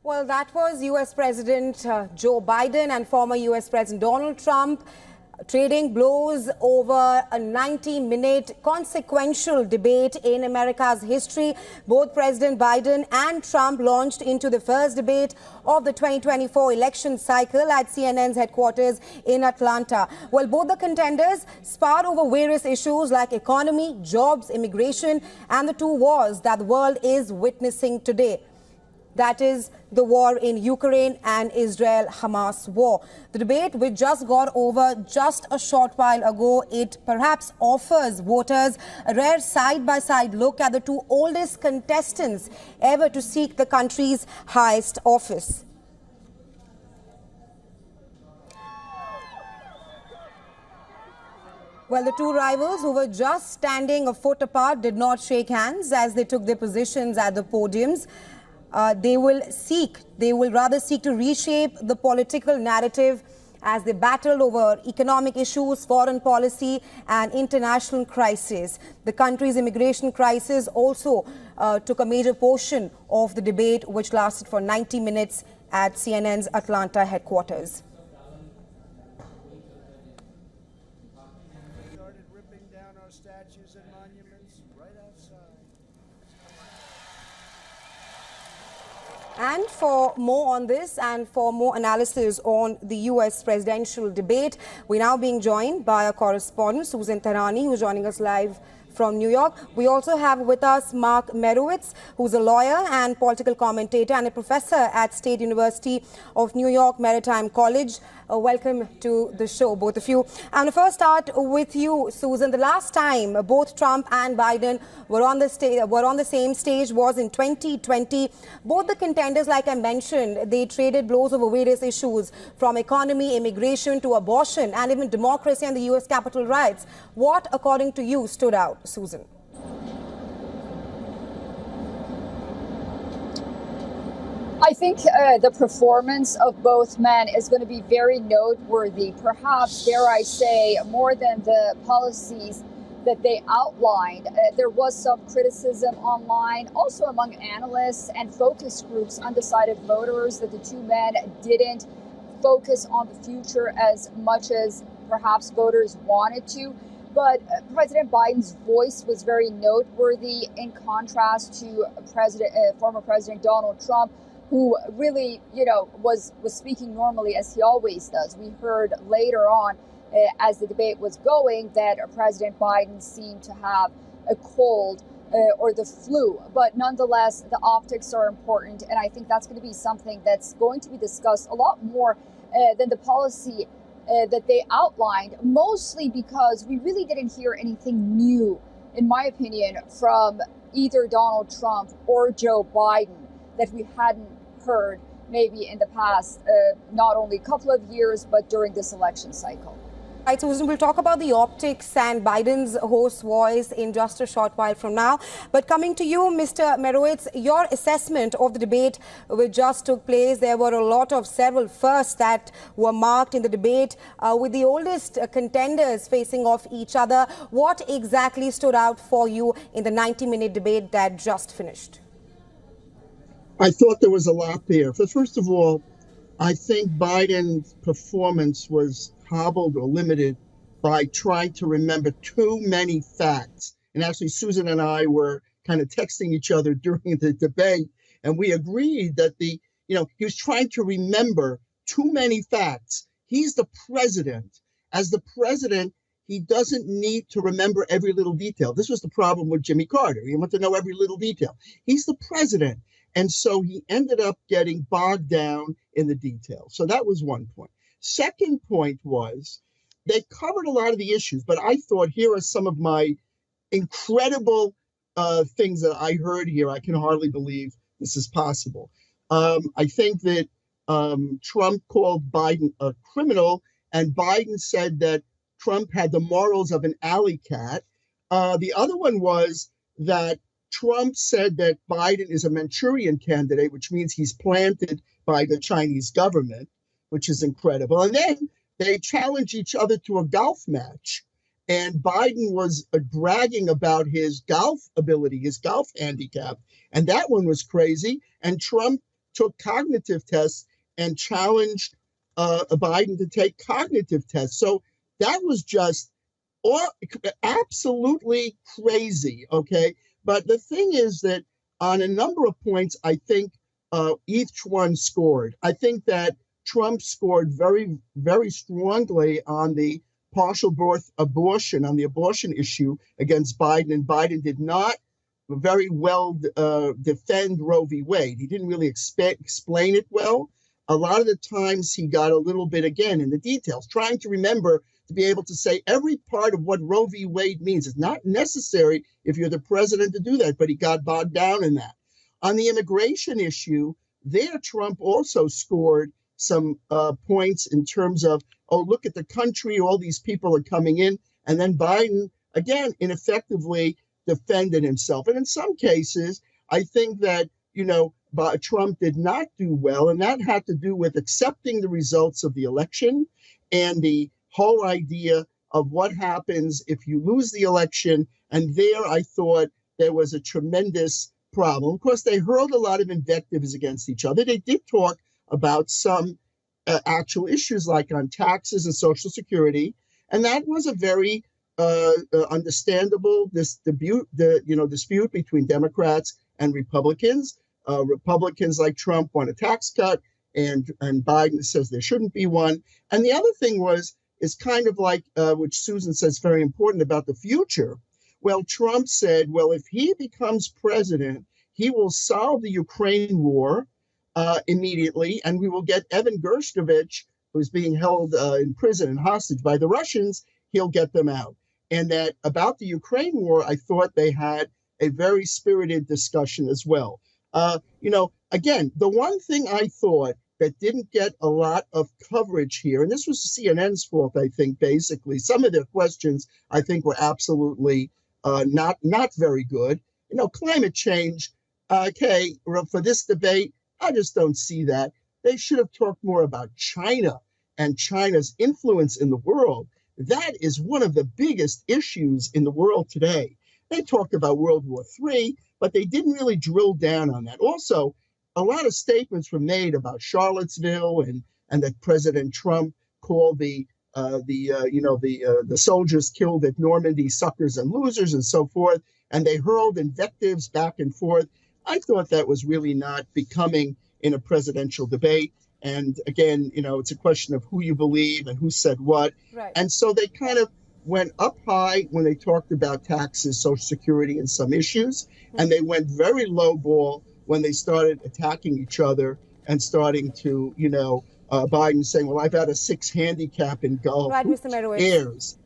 Well, that was U.S. President Joe Biden and former U.S. President Donald Trump trading blows over a 90-minute consequential debate in America's history. Both President Biden and Trump launched into the first debate of the 2024 election cycle at CNN's headquarters in Atlanta. Well, both the contenders sparred over various issues like economy, jobs, immigration, and the two wars that the world is witnessing today. That is the war in Ukraine and Israel-Hamas war. The debate, which just got over just a short while ago, it perhaps offers voters a rare side-by-side look at the two oldest contestants ever to seek the country's highest office. Well, the two rivals, who were just standing a foot apart, did not shake hands as they took their positions at the podiums. They will rather seek to reshape the political narrative as they battle over economic issues, foreign policy and international crisis. The country's immigration crisis also took a major portion of the debate, which lasted for 90 minutes at CNN's Atlanta headquarters. Started ripping down our statues and monuments right outside. And for more on this and for more analysis on the U.S. presidential debate, we're now being joined by our correspondent, Susan Tehrani, who's joining us live from New York. We also have with us Mark Merowitz, who's a lawyer and political commentator and a professor at State University of New York Maritime College. Welcome to the show, both of you. I'm going to first start with you, Susan. The last time both Trump and Biden were on the same stage was in 2020. Both the contenders, like I mentioned, they traded blows over various issues from economy, immigration to abortion and even democracy and the U.S. Capitol riots. What, according to you, stood out, Susan? I think the performance of both men is going to be very noteworthy, perhaps, dare I say, more than the policies that they outlined. There was some criticism online, also among analysts and focus groups, undecided voters, that the two men didn't focus on the future as much as perhaps voters wanted to. But President Biden's voice was very noteworthy in contrast to former President Donald Trump, who really, was speaking normally as he always does. We heard later on, as the debate was going, that President Biden seemed to have a cold or the flu. But nonetheless, the optics are important. And I think that's going to be something that's going to be discussed a lot more than the policy that they outlined, mostly because we really didn't hear anything new, in my opinion, from either Donald Trump or Joe Biden that we hadn't heard maybe in the past, not only a couple of years, but during this election cycle. Right, Susan, we'll talk about the optics and Biden's hoarse voice in just a short while from now. But coming to you, Mr. Merowitz, your assessment of the debate which just took place, there were several firsts that were marked in the debate with the oldest contenders facing off each other. What exactly stood out for you in the 90-minute debate that just finished? I thought there was a lot there. First of all, I think Biden's performance was hobbled or limited by trying to remember too many facts. And actually, Susan and I were kind of texting each other during the debate, and we agreed that he was trying to remember too many facts. He's the president. As the president, he doesn't need to remember every little detail. This was the problem with Jimmy Carter. He wanted to know every little detail. He's the president. And so he ended up getting bogged down in the details. So that was one point. Second point was they covered a lot of the issues, but I thought here are some of my incredible things that I heard here. I can hardly believe this is possible. I think that Trump called Biden a criminal, and Biden said that Trump had the morals of an alley cat. The other one was that Trump said that Biden is a Manchurian candidate, which means he's planted by the Chinese government, which is incredible. And then they challenged each other to a golf match. And Biden was bragging about his golf ability, his golf handicap. And that one was crazy. And Trump took cognitive tests and challenged Biden to take cognitive tests. So that was just absolutely crazy, okay? But the thing is that on a number of points, I think each one scored. I think that Trump scored very, very strongly on the partial birth abortion, on the abortion issue against Biden, and Biden did not very well defend Roe v. Wade. He didn't really explain it well. A lot of the times he got a little bit, again, in the details, trying to remember to be able to say every part of what Roe v. Wade means. It's not necessary if you're the president to do that, but he got bogged down in that. On the immigration issue, there Trump also scored some points in terms of, oh, look at the country, all these people are coming in. And then Biden, again, ineffectively defended himself. And in some cases, I think that, Trump did not do well, and that had to do with accepting the results of the election and the whole idea of what happens if you lose the election. And there I thought there was a tremendous problem. Of course, they hurled a lot of invectives against each other. They did talk about some actual issues like on taxes and Social Security, and that was a very understandable dispute between Democrats and Republicans. Republicans like Trump want a tax cut, and Biden says there shouldn't be one. And the other thing is kind of like, which Susan says very important about the future. Well, Trump said, well, if he becomes president, he will solve the Ukraine war immediately, and we will get Evan Gershkovich, who's being held in prison and hostage by the Russians, he'll get them out. And that about the Ukraine war, I thought they had a very spirited discussion as well. Again, the one thing I thought that didn't get a lot of coverage here, and this was CNN's fault, I think, basically. Some of their questions, I think, were absolutely not very good. Climate change, okay, for this debate, I just don't see that. They should have talked more about China and China's influence in the world. That is one of the biggest issues in the world today. They talked about World War III, but they didn't really drill down on that. Also, a lot of statements were made about Charlottesville and that President Trump called the soldiers killed at Normandy suckers and losers and so forth, and they hurled invectives back and forth. I thought that was really not becoming in a presidential debate. And again, it's a question of who you believe and who said what. Right. And so they kind of went up high when they talked about taxes, Social Security, and some issues. And they went very low ball when they started attacking each other and starting to, Biden saying, well, I've had a 6 handicap in golf. Right, Who Mr. Merowitz. cares?